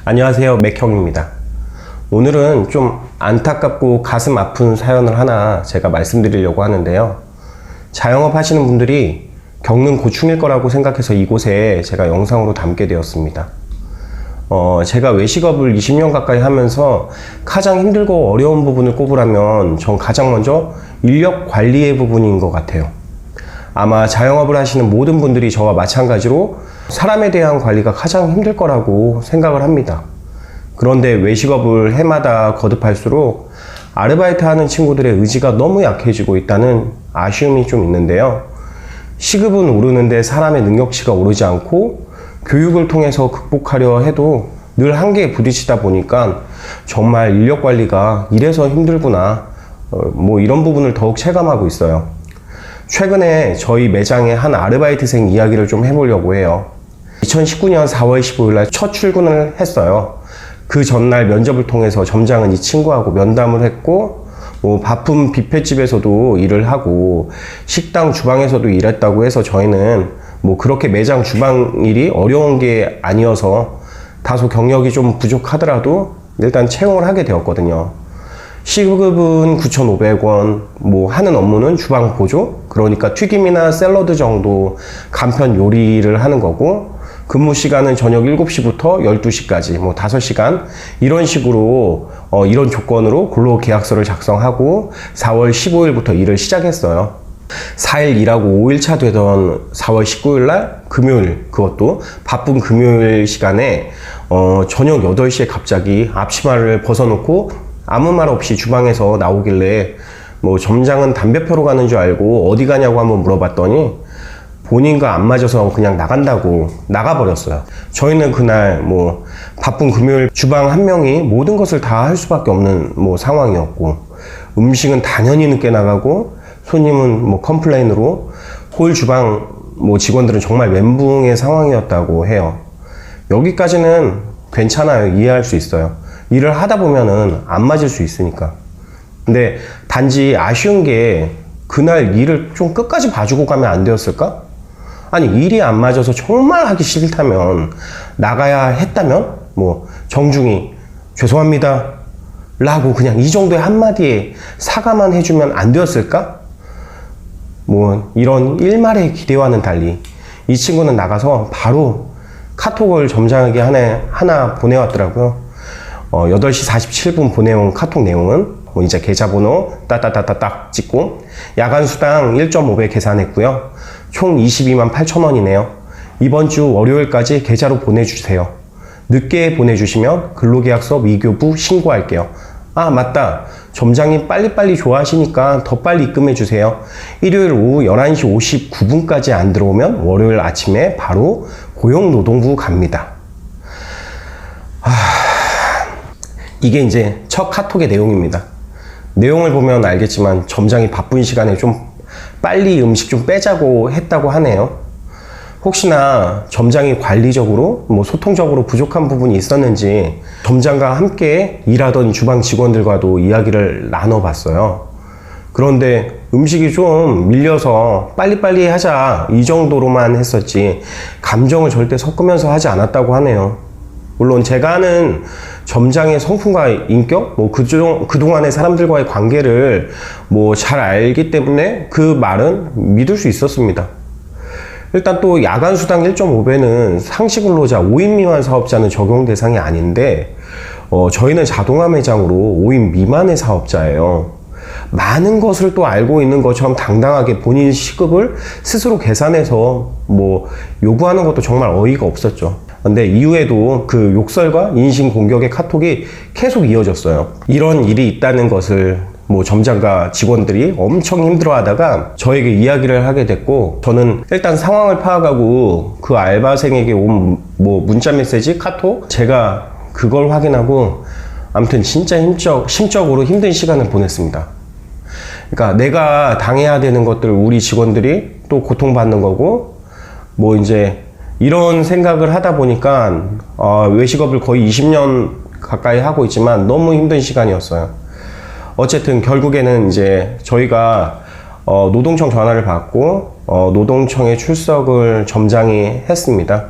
안녕하세요, 맥형입니다. 오늘은 좀 안타깝고 가슴 아픈 사연을 하나 제가 말씀드리려고 하는데요. 자영업 하시는 분들이 겪는 고충일 거라고 생각해서 이곳에 제가 영상으로 담게 되었습니다. 제가 외식업을 20년 가까이 하면서 가장 힘들고 어려운 부분을 꼽으라면 전 가장 먼저 인력 관리의 부분인 것 같아요. 아마 자영업을 하시는 모든 분들이 저와 마찬가지로 사람에 대한 관리가 가장 힘들 거라고 생각을 합니다. 그런데 외식업을 해마다 거듭할수록 아르바이트 하는 친구들의 의지가 너무 약해지고 있다는 아쉬움이 좀 있는데요. 시급은 오르는데 사람의 능력치가 오르지 않고 교육을 통해서 극복하려 해도 늘 한계에 부딪히다 보니까 정말 인력 관리가 이래서 힘들구나, 이런 부분을 더욱 체감하고 있어요. 최근에 저희 매장의 한 아르바이트생 이야기를 좀 해보려고 해요. 2019년 4월 15일 날 첫 출근을 했어요. 그 전날 면접을 통해서 점장은 이 친구하고 면담을 했고, 바쁜 뷔페집에서도 일을 하고 식당 주방에서도 일했다고 해서 저희는 그렇게 매장 주방 일이 어려운 게 아니어서 다소 경력이 좀 부족하더라도 일단 채용을 하게 되었거든요. 시급은 9,500원, 하는 업무는 주방 보조, 그러니까 튀김이나 샐러드 정도 간편 요리를 하는 거고, 근무 시간은 저녁 7시부터 12시까지 5시간 이런 식으로 이런 조건으로 근로계약서를 작성하고 4월 15일부터 일을 시작했어요. 4일 일하고 5일차 되던 4월 19일 날 금요일, 그것도 바쁜 금요일 시간에 저녁 8시에 갑자기 앞치마를 벗어놓고 아무 말 없이 주방에서 나오길래 점장은 담배 펴러 가는 줄 알고 어디 가냐고 한번 물어봤더니 본인과 안 맞아서 그냥 나간다고 나가버렸어요. 저희는 그날 바쁜 금요일 주방 한 명이 모든 것을 다 할 수밖에 없는 상황이었고, 음식은 당연히 늦게 나가고 손님은 컴플레인으로 홀 주방 직원들은 정말 멘붕의 상황이었다고 해요. 여기까지는 괜찮아요. 이해할 수 있어요. 일을 하다 보면은 안 맞을 수 있으니까. 근데 단지 아쉬운 게 그날 일을 좀 끝까지 봐주고 가면 안 되었을까? 아니, 일이 안 맞아서 정말 하기 싫다면 나가야 했다면 정중히 죄송합니다 라고 그냥 이 정도의 한마디에 사과만 해주면 안 되었을까? 이런 일말의 기대와는 달리 이 친구는 나가서 바로 카톡을 점장에게 하나 보내왔더라고요. 8시 47분 보내온 카톡 내용은 이제 계좌번호 따따따따딱 찍고 야간 수당 1.5배 계산했고요. 총 22만 8천 원이네요. 이번 주 월요일까지 계좌로 보내주세요. 늦게 보내주시면 근로계약서 미교부 신고할게요. 아, 맞다. 점장님 빨리빨리 좋아하시니까 더 빨리 입금해주세요. 일요일 오후 11시 59분까지 안 들어오면 월요일 아침에 바로 고용노동부 갑니다. 이게 이제 첫 카톡의 내용입니다. 내용을 보면 알겠지만 점장이 바쁜 시간에 좀 빨리 음식 좀 빼자고 했다고 하네요. 혹시나 점장이 관리적으로 소통적으로 부족한 부분이 있었는지 점장과 함께 일하던 주방 직원들과도 이야기를 나눠봤어요. 그런데 음식이 좀 밀려서 빨리빨리 하자 이 정도로만 했었지 감정을 절대 섞으면서 하지 않았다고 하네요. 물론 제가 아는 점장의 성품과 인격, 그동안의 사람들과의 관계를 잘 알기 때문에 그 말은 믿을 수 있었습니다. 일단 또 야간 수당 1.5배는 상시 근로자 5인 미만 사업자는 적용 대상이 아닌데, 저희는 자동화 매장으로 5인 미만의 사업자예요. 많은 것을 또 알고 있는 것처럼 당당하게 본인 시급을 스스로 계산해서 요구하는 것도 정말 어이가 없었죠. 근데 이후에도 그 욕설과 인신공격의 카톡이 계속 이어졌어요. 이런 일이 있다는 것을 점장과 직원들이 엄청 힘들어하다가 저에게 이야기를 하게 됐고, 저는 일단 상황을 파악하고 그 알바생에게 온 문자 메시지, 카톡, 제가 그걸 확인하고 아무튼 진짜 심적으로 힘든 시간을 보냈습니다. 그러니까 내가 당해야 되는 것들 우리 직원들이 또 고통받는 거고, 이제 이런 생각을 하다 보니까 외식업을 거의 20년 가까이 하고 있지만 너무 힘든 시간이었어요. 어쨌든 결국에는 이제 저희가 노동청 전화를 받고 노동청에 출석을 점장이 했습니다.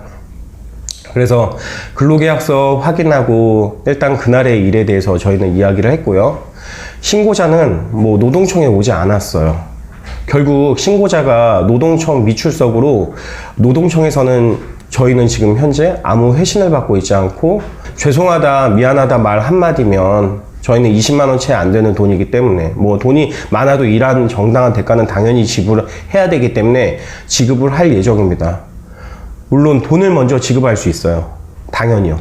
그래서 근로계약서 확인하고 일단 그날의 일에 대해서 저희는 이야기를 했고요. 신고자는 뭐 노동청에 오지 않았어요. 결국 신고자가 노동청 미출석으로 노동청에서는 저희는 지금 현재 아무 회신을 받고 있지 않고 죄송하다 미안하다 말 한마디면 저희는 20만 원 채 안 되는 돈이기 때문에 뭐 돈이 많아도 일한 정당한 대가는 당연히 지불을 해야 되기 때문에 지급을 할 예정입니다. 물론 돈을 먼저 지급할 수 있어요. 당연히요.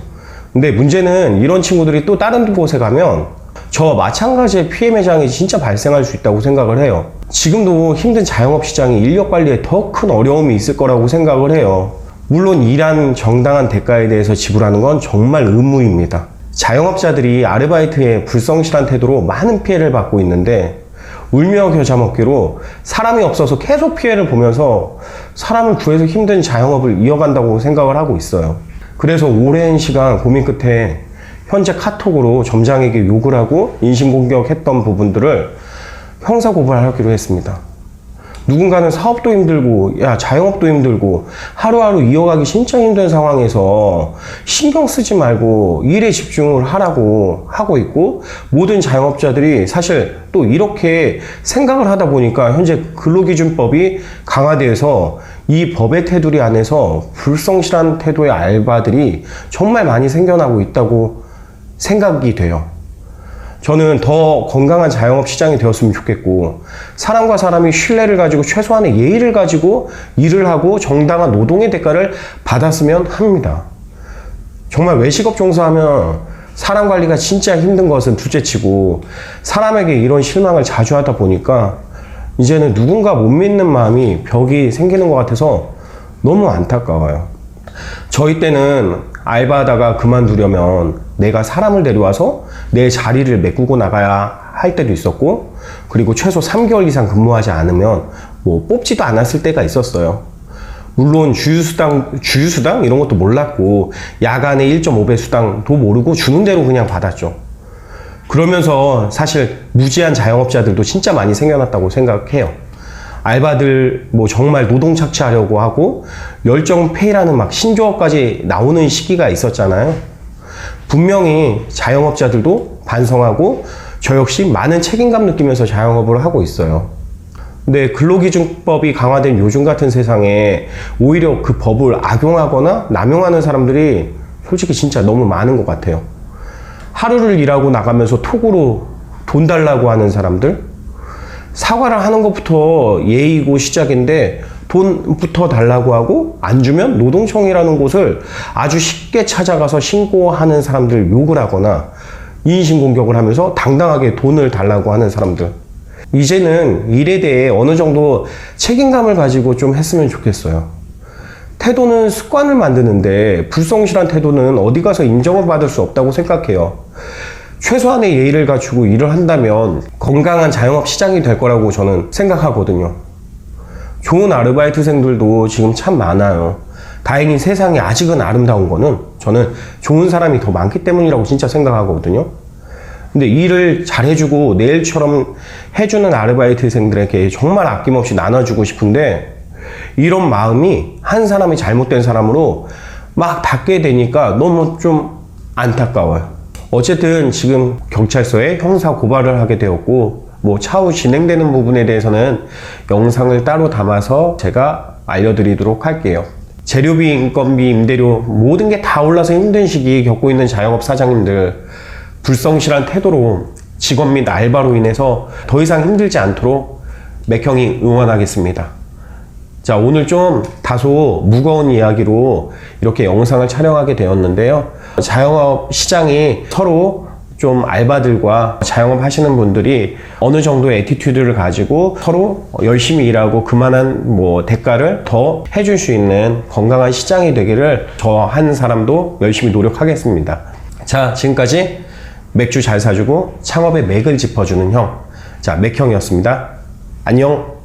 근데 문제는 이런 친구들이 또 다른 곳에 가면 저 마찬가지의 피해 매장이 진짜 발생할 수 있다고 생각을 해요. 지금도 힘든 자영업 시장이 인력 관리에 더 큰 어려움이 있을 거라고 생각을 해요. 물론 일한 정당한 대가에 대해서 지불하는 건 정말 의무입니다. 자영업자들이 아르바이트의 불성실한 태도로 많은 피해를 받고 있는데 울며 겨자 먹기로 사람이 없어서 계속 피해를 보면서 사람을 구해서 힘든 자영업을 이어간다고 생각을 하고 있어요. 그래서 오랜 시간 고민 끝에 현재 카톡으로 점장에게 욕을 하고 인신공격했던 부분들을 형사고발하기로 했습니다. 누군가는 사업도 힘들고 자영업도 힘들고 하루하루 이어가기 진짜 힘든 상황에서 신경 쓰지 말고 일에 집중을 하라고 하고 있고, 모든 자영업자들이 사실 또 이렇게 생각을 하다 보니까 현재 근로기준법이 강화돼서 이 법의 테두리 안에서 불성실한 태도의 알바들이 정말 많이 생겨나고 있다고 생각이 돼요. 저는 더 건강한 자영업 시장이 되었으면 좋겠고, 사람과 사람이 신뢰를 가지고 최소한의 예의를 가지고 일을 하고 정당한 노동의 대가를 받았으면 합니다. 정말 외식업 종사하면 사람 관리가 진짜 힘든 것은 둘째치고 사람에게 이런 실망을 자주 하다 보니까 이제는 누군가 못 믿는 마음이 벽이 생기는 것 같아서 너무 안타까워요. 저희 때는 알바하다가 그만두려면 내가 사람을 데려와서 내 자리를 메꾸고 나가야 할 때도 있었고, 그리고 최소 3개월 이상 근무하지 않으면 뭐 뽑지도 않았을 때가 있었어요. 물론 주휴수당 이런 것도 몰랐고 야간에 1.5배 수당도 모르고 주는 대로 그냥 받았죠. 그러면서 사실 무지한 자영업자들도 진짜 많이 생겨났다고 생각해요. 알바들 뭐 정말 노동 착취하려고 하고 열정페이라는 막 신조어까지 나오는 시기가 있었잖아요. 분명히 자영업자들도 반성하고 저 역시 많은 책임감 느끼면서 자영업을 하고 있어요. 근데 근로기준법이 강화된 요즘 같은 세상에 오히려 그 법을 악용하거나 남용하는 사람들이 솔직히 진짜 너무 많은 것 같아요. 하루를 일하고 나가면서 톡으로 돈 달라고 하는 사람들, 사과를 하는 것부터 예의고 시작인데 돈부터 달라고 하고 안 주면 노동청이라는 곳을 아주 쉽게 찾아가서 신고하는 사람들 욕을 하거나 인신공격을 하면서 당당하게 돈을 달라고 하는 사람들. 이제는 일에 대해 어느 정도 책임감을 가지고 좀 했으면 좋겠어요. 태도는 습관을 만드는데 불성실한 태도는 어디 가서 인정을 받을 수 없다고 생각해요. 최소한의 예의를 갖추고 일을 한다면 건강한 자영업 시장이 될 거라고 저는 생각하거든요. 좋은 아르바이트생들도 지금 참 많아요. 다행히 세상이 아직은 아름다운 거는 저는 좋은 사람이 더 많기 때문이라고 진짜 생각하거든요. 근데 일을 잘해주고 내일처럼 해주는 아르바이트생들에게 정말 아낌없이 나눠주고 싶은데 이런 마음이 한 사람이 잘못된 사람으로 막 받게 되니까 너무 좀 안타까워요. 어쨌든 지금 경찰서에 형사 고발을 하게 되었고, 뭐 차후 진행되는 부분에 대해서는 영상을 따로 담아서 제가 알려드리도록 할게요. 재료비, 인건비, 임대료 모든 게 다 올라서 힘든 시기 겪고 있는 자영업 사장님들, 불성실한 태도로 직원 및 알바로 인해서 더 이상 힘들지 않도록 맥형이 응원하겠습니다. 자, 오늘 좀 다소 무거운 이야기로 이렇게 영상을 촬영하게 되었는데요. 자영업 시장이 서로 좀 알바들과 자영업 하시는 분들이 어느 정도의 애티튜드를 가지고 서로 열심히 일하고 그만한 뭐 대가를 더 해줄 수 있는 건강한 시장이 되기를 저 한 사람도 열심히 노력하겠습니다. 자, 지금까지 맥주 잘 사주고 창업의 맥을 짚어주는 형, 자, 맥형이었습니다. 안녕.